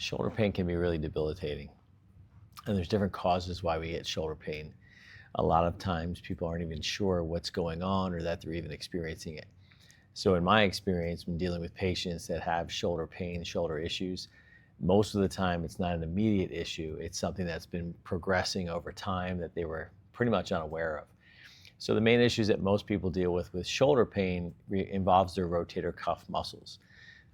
Shoulder pain can be really debilitating, and there's different causes why we get shoulder pain. A lot of times people aren't even sure what's going on or that they're even experiencing it. So in my experience, when dealing with patients that have shoulder pain, shoulder issues, most of the time it's not an immediate issue. It's something that's been progressing over time that they were pretty much unaware of. So the main issues that most people deal with shoulder pain involves their rotator cuff muscles.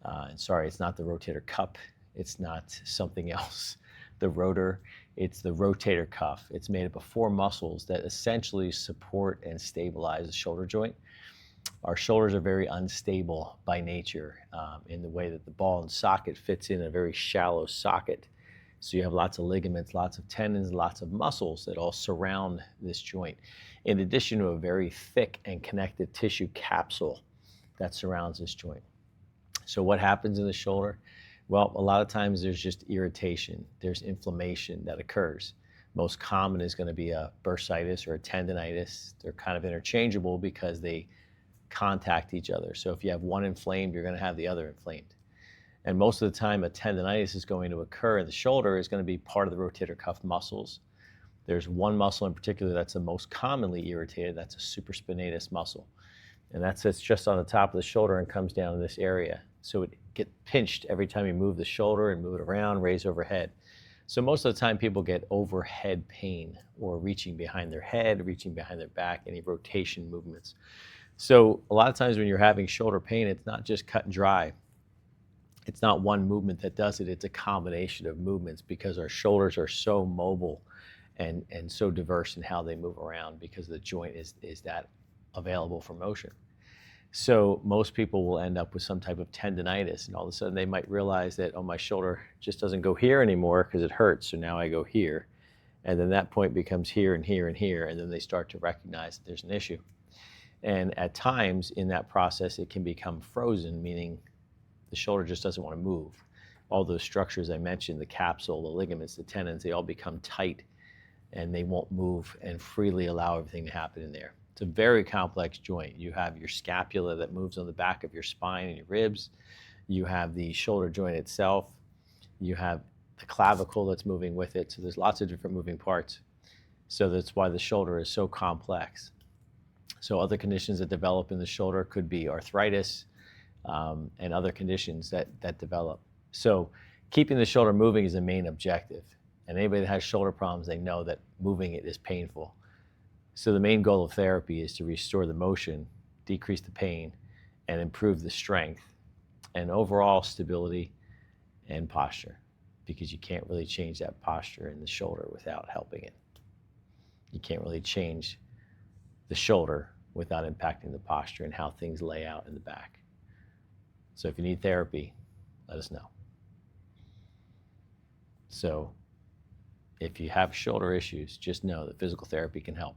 And sorry, it's not the rotator cup. It's not something else. The rotor, it's the rotator cuff. It's made up of four muscles that essentially support and stabilize the shoulder joint. Our shoulders are very unstable by nature in the way that the ball and socket fits in a very shallow socket. So you have lots of ligaments, lots of tendons, lots of muscles that all surround this joint, in addition to a very thick and connective tissue capsule that surrounds this joint. So what happens in the shoulder? Well, a lot of times there's just irritation. There's inflammation that occurs. Most common is going to be a bursitis or a tendonitis. They're kind of interchangeable because they contact each other. So if you have one inflamed, you're going to have the other inflamed. And most of the time, a tendonitis is going to occur in the shoulder is going to be part of the rotator cuff muscles. There's one muscle in particular that's the most commonly irritated. That's a supraspinatus muscle. And that sits just on the top of the shoulder and comes down in this area. So it gets pinched every time you move the shoulder and move it around, raise overhead. So most of the time people get overhead pain or reaching behind their head, reaching behind their back, any rotation movements. So a lot of times when you're having shoulder pain, it's not just cut and dry. It's not one movement that does it. It's a combination of movements because our shoulders are so mobile and so diverse in how they move around because the joint is that available for motion. So most people will end up with some type of tendonitis, and all of a sudden they might realize that, oh, my shoulder just doesn't go here anymore because it hurts, so now I go here. And then that point becomes here and here and here, and then they start to recognize that there's an issue. And at times in that process, it can become frozen, meaning the shoulder just doesn't want to move. All those structures I mentioned, the capsule, the ligaments, the tendons, they all become tight and they won't move and freely allow everything to happen in there. It's a very complex joint. You have your scapula that moves on the back of your spine and your ribs. You have the shoulder joint itself. You have the clavicle that's moving with it. So there's lots of different moving parts. So that's why the shoulder is so complex. So other conditions that develop in the shoulder could be arthritis and other conditions that develop. So keeping the shoulder moving is the main objective. And anybody that has shoulder problems, they know that moving it is painful. So the main goal of therapy is to restore the motion, decrease the pain, and improve the strength and overall stability and posture, because you can't really change that posture in the shoulder without helping it. You can't really change the shoulder without impacting the posture and how things lay out in the back. So if you need therapy, let us know. So if you have shoulder issues, just know that physical therapy can help.